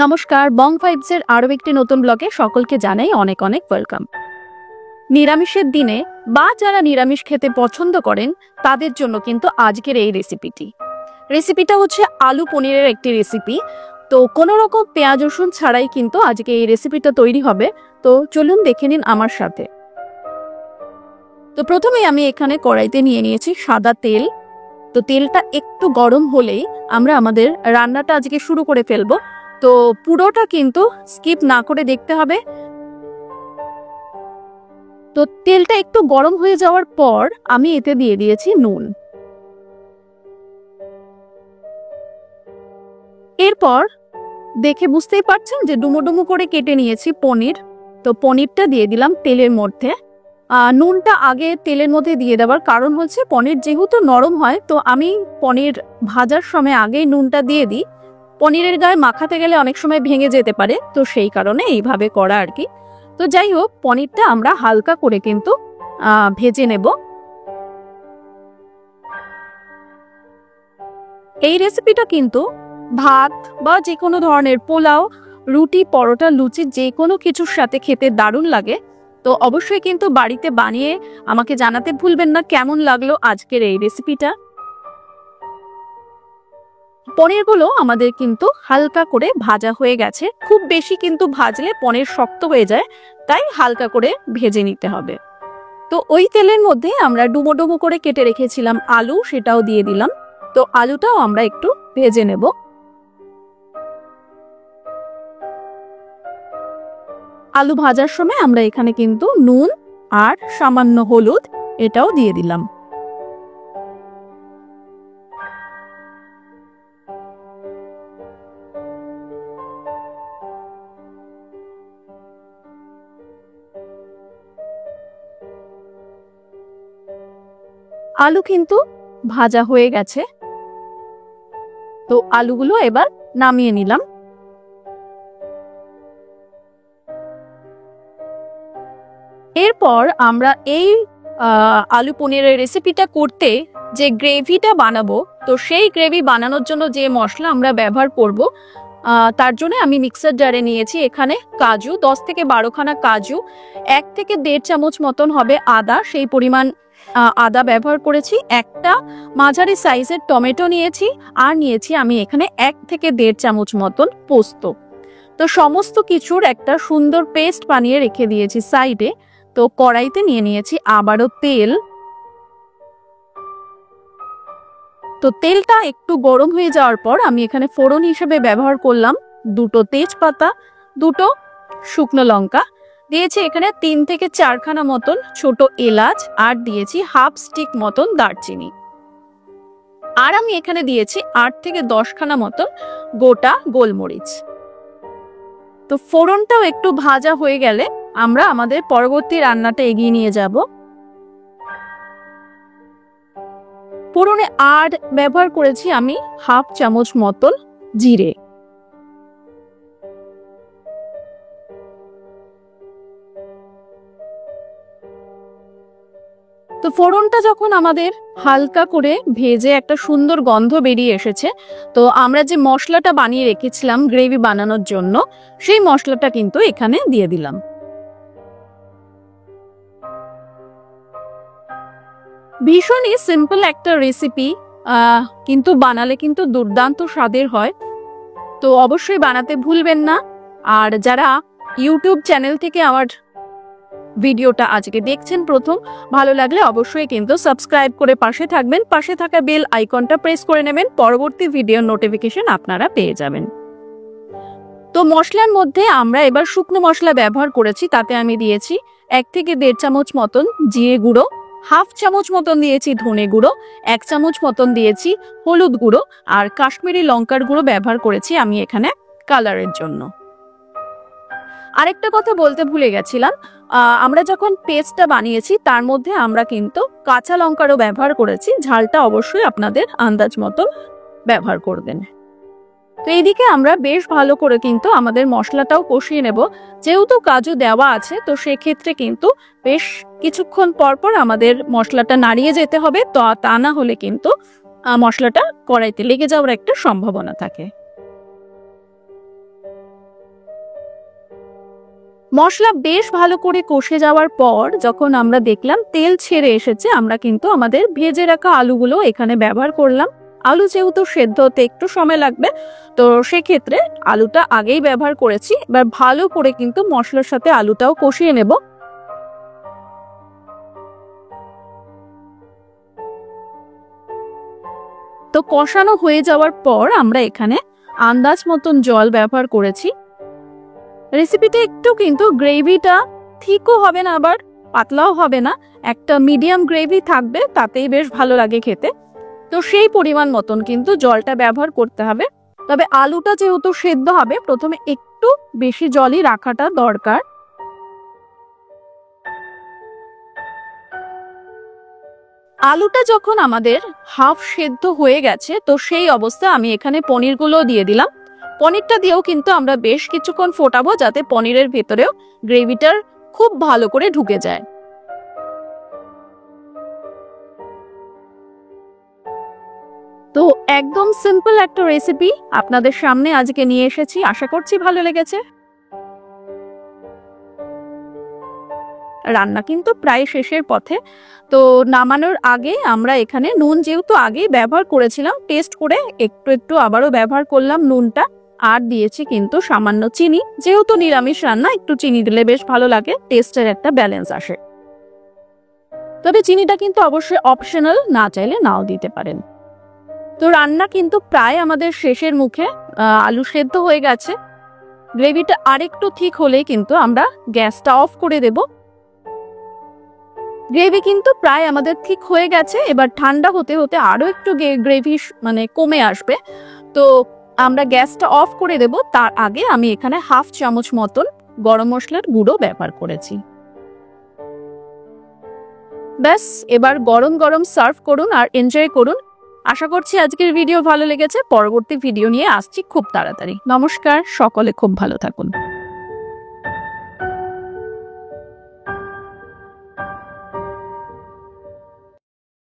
নমস্কার, বং ভাইবসের আরও একটি নতুন ব্লগে সকলকে জানাই অনেক অনেক ওয়েলকাম। নিরামিষের দিনে বা যারা নিরামিষ খেতে পছন্দ করেন তাদের জন্য কিন্তু আজকের এই রেসিপিটা হচ্ছে আলু পনিরের একটি রেসিপি। তো কোনো রকম পেঁয়াজ রসুন ছাড়াই কিন্তু আজকে এই রেসিপিটা তৈরি হবে। তো চলুন দেখে নিন আমার সাথে। তো প্রথমেই আমি এখানে কড়াইতে নিয়ে নিয়েছি সাদা তেল। তো তেলটা একটু গরম হলেই আমরা আমাদের রান্নাটা আজকে শুরু করে ফেলবো। তো পুরোটা কিন্তু স্কিপ না করে দেখতে হবে। তো তেলটা একটু গরম হয়ে যাওয়ার পর আমি এতে দিয়ে দিয়েছি নুন। এরপর দেখে বুঝতেই পারছেন যে ডুমো ডুমো করে কেটে নিয়েছি পনির। তো পনিরটা দিয়ে দিলাম তেলের মধ্যে। নুনটা আগে তেলের মধ্যে দিয়ে দেওয়ার কারণ হচ্ছে পনির যেহেতু নরম হয়, তো আমি পনির ভাজার সময় আগেই নুনটা দিয়ে দিই। পনিরের গায়ে মাখাতে গেলে অনেক সময় ভেঙে যেতে পারে, তো সেই কারণে এইভাবে করা আর কি। তো যাই হোক, পনিরটা আমরা হালকা করে কিন্তু ভেজে নেব। এই রেসিপিটা কিন্তু ভাত বা যে কোনো ধরনের পোলাও, রুটি, পরোটা, লুচি যে কোনো কিছুর সাথে খেতে দারুণ লাগে। তো অবশ্যই কিন্তু বাড়িতে বানিয়ে আমাকে জানাতে ভুলবেন না কেমন লাগলো আজকের এই রেসিপিটা। পনিরগুলো আমাদের কিন্তু হালকা করে ভাজা হয়ে গেছে। খুব বেশি কিন্তু ভাজলে পনির শক্ত হয়ে যায়, তাই হালকা করে ভেজে নিতে হবে। তো ওই তেলের মধ্যে আমরা ডুমো ডুমো করে কেটে রেখেছিলাম আলু, সেটাও দিয়ে দিলাম। তো আলুটাও আমরা একটু ভেজে নেব। আলু ভাজার সময় আমরা এখানে কিন্তু নুন আর সামান্য হলুদ এটাও দিয়ে দিলাম। আলু কিন্তু ভাজা হয়ে গেছে। তো আলুগুলো এবার নামিয়ে নিলাম। এরপর আমরা এই আলু পনিরের রেসিপিটা করতে যে গ্রেভিটা বানাবো, তো সেই গ্রেভি বানানোর জন্য যে মশলা আমরা ব্যবহার করব, তার জন্য আমি মিক্সার জারে নিয়েছি এখানে কাজু, 10 থেকে 12 খানা কাজু, 1 থেকে 1.5 চামচ মতন হবে আদা, সেই পরিমাণ আদা ব্যবহার করেছি। একটা মাঝারি সাইজের টমেটো নিয়েছি, আর নিয়েছি আমি এখানে 1 থেকে 1.5 চামচ মতন পোস্ত। তো সমস্ত কিছুর একটা সুন্দর পেস্ট বানিয়ে রেখে দিয়েছি সাইডে। তো কড়াইতে নিয়ে নিয়েছি আবারও তেল। তো তেলটা একটু গরম হয়ে যাওয়ার পর আমি এখানে ফোড়ন হিসেবে ব্যবহার করলাম 2টো তেজপাতা, 2টো শুকনো লঙ্কা, দিয়েছি এখানে 3 থেকে 4 খানা মতন ছোট এলাচ, আর দিয়েছি হাফ স্টিক মতন দারচিনি, আর আমি এখানে দিয়েছি 8 থেকে 10 খানা মতন গোটা গোলমরিচ। তো ফোড়নটাও একটু ভাজা হয়ে গেলে আমরা আমাদের পরবর্তী রান্নাটা এগিয়ে নিয়ে যাব। ফোড়নে আর ব্যবহার করেছি আমি হাফ চামচ মতন জিরে। তো ফোড়নটা যখন আমাদের হালকা করে ভেজে একটা সুন্দর গন্ধ বেরিয়ে এসেছে, তো আমরা যে মশলাটা বানিয়ে রেখেছিলাম গ্রেভি বানানোর জন্য, সেই মশলাটা কিন্তু এখানে দিয়ে দিলাম। ভীষণই সিম্পল একটা রেসিপি, কিন্তু বানালে কিন্তু দুর্দান্ত স্বাদের হয়। তো অবশ্যই বানাতে ভুলবেন না। আর যারা ইউটিউব চ্যানেল থেকে আমার ভিডিওটা আজকে দেখছেন প্রথম, ভালো লাগলে অবশ্যই কিন্তু সাবস্ক্রাইব করে পাশে থাকবেন। পাশে থাকা বেল আইকনটা প্রেস করে নেবেন, পরবর্তী ভিডিওর নোটিফিকেশন আপনারা পেয়ে যাবেন। তো মশলার মধ্যে আমরা এবার শুকনো মশলা ব্যবহার করেছি। তাতে আমি দিয়েছি 1 থেকে 1.5 চামচ মতন জিরে গুঁড়ো, হাফ চামচ মতন দিয়েছি ধনে গুঁড়ো, 1 চামচ মতন দিয়েছি হলুদ গুঁড়ো, আর কাশ্মীরি লঙ্কার গুঁড়ো ব্যবহার করেছি আমি এখানে কালারের জন্য। আরেকটা কথা বলতে ভুলে গেছিলাম, আমরা যখন পেস্টটা বানিয়েছি তার মধ্যে আমরা কিন্তু কাঁচা লঙ্কারও ব্যবহার করেছি। ঝালটা অবশ্যই আপনাদের আন্দাজ মতন ব্যবহার করবেন। তো এইদিকে আমরা বেশ ভালো করে কিন্তু আমাদের মশলাটাও কষিয়ে নেব। যেহেতু কাজু দেওয়া আছে, তো সেক্ষেত্রে কিন্তু বেশ কিছুক্ষণ পর পর আমাদের মশলাটা নাড়িয়ে যেতে হবে। তো তা না হলে কিন্তু মশলাটা কড়াইতে লেগে যাওয়ার একটা সম্ভাবনা থাকে। মশলা বেশ ভালো করে কষে যাওয়ার পর যখন আমরা দেখলাম তেল ছেড়ে এসেছে, আমরা কিন্তু আমাদের ভেজে রাখা আলুগুলো এখানে ব্যবহার করলাম। আলু যেহেতু সেদ্ধ হতে একটু সময় লাগবে, তো সেক্ষেত্রে আলুটা আগেই ব্যবহার করেছি। এবার ভালো করে কিন্তু মশলার সাথে আলুটাও কষিয়ে নেব। তো কষানো হয়ে যাওয়ার পর আমরা এখানে আন্দাজ মতন জল ব্যবহার করেছি। রেসিপিটা একটু কিন্তু গ্রেভিটা থিকও হবে না, আবার পাতলাও হবে না, একটা মিডিয়াম গ্রেভি থাকবে, তাতেই বেশ ভালো লাগে খেতে। তো সেই পরিমাণ মতন কিন্তু জলটা ব্যবহার করতে হবে। তবে আলুটা যেহেতু সেদ্ধ হবে, প্রথমে একটু বেশি জলই রাখাটা দরকার। আলুটা যখন আমাদের হাফ সেদ্ধ হয়ে গেছে, তো সেই অবস্থায় আমি এখানে পনিরগুলো দিয়ে দিলাম। পনিরটা দিয়েও কিন্তু আমরা বেশ কিছুক্ষণ ফোটাবো, যাতে পনিরের ভেতরেও গ্রেভিটার খুব ভালো করে ঢুকে যায়। তো একদম সিম্পল একটা রেসিপি আপনাদের সামনে আজকে নিয়ে এসেছি, আশা করছি ভালো লেগেছে। রান্না কিন্তু প্রায় শেষের পথে। তো নামানোর আগে আমরা এখানে নুন যেহেতু আগেই ব্যবহার করেছিলাম, টেস্ট করে একটু একটু আবারও ব্যবহার করলাম নুনটা, আর দিয়েছি কিন্তু সামান্য চিনি। যেহেতু নিরামিষ রান্না, একটু চিনি দিলে বেশ ভালো লাগে, টেস্টের একটা ব্যালেন্স আসে। তবে চিনিটা কিন্তু অবশ্যই অপশনাল, না চাইলে নাও দিতে পারেন। তো রান্না কিন্তু প্রায় আমাদের শেষের মুখে। আলু সেদ্ধ হয়ে গেছে, গ্রেভিটা আরেকটু ঠিক হলেই কিন্তু আমরা গ্যাসটা অফ করে দেব। গ্রেভি কিন্তু প্রায় আমাদের ঠিক হয়ে গেছে, এবার ঠান্ডা হতে হতে আরো একটু গ্রেভি মানে কমে আসবে। তো আমরা গ্যাসটা অফ করে দেব। তার আগে আমি এখানে হাফ চামচ মতন গরম মশলার গুঁড়ো ব্যবহার করেছি। ব্যাস, এবার গরম গরম সার্ভ করুন আর এনজয় করুন। আশা করছি আজকের ভিডিও ভালো লেগেছে। পরবর্তী ভিডিও নিয়ে আসছি খুব তাড়াতাড়ি। নমস্কার, সকলে খুব ভালো থাকুন।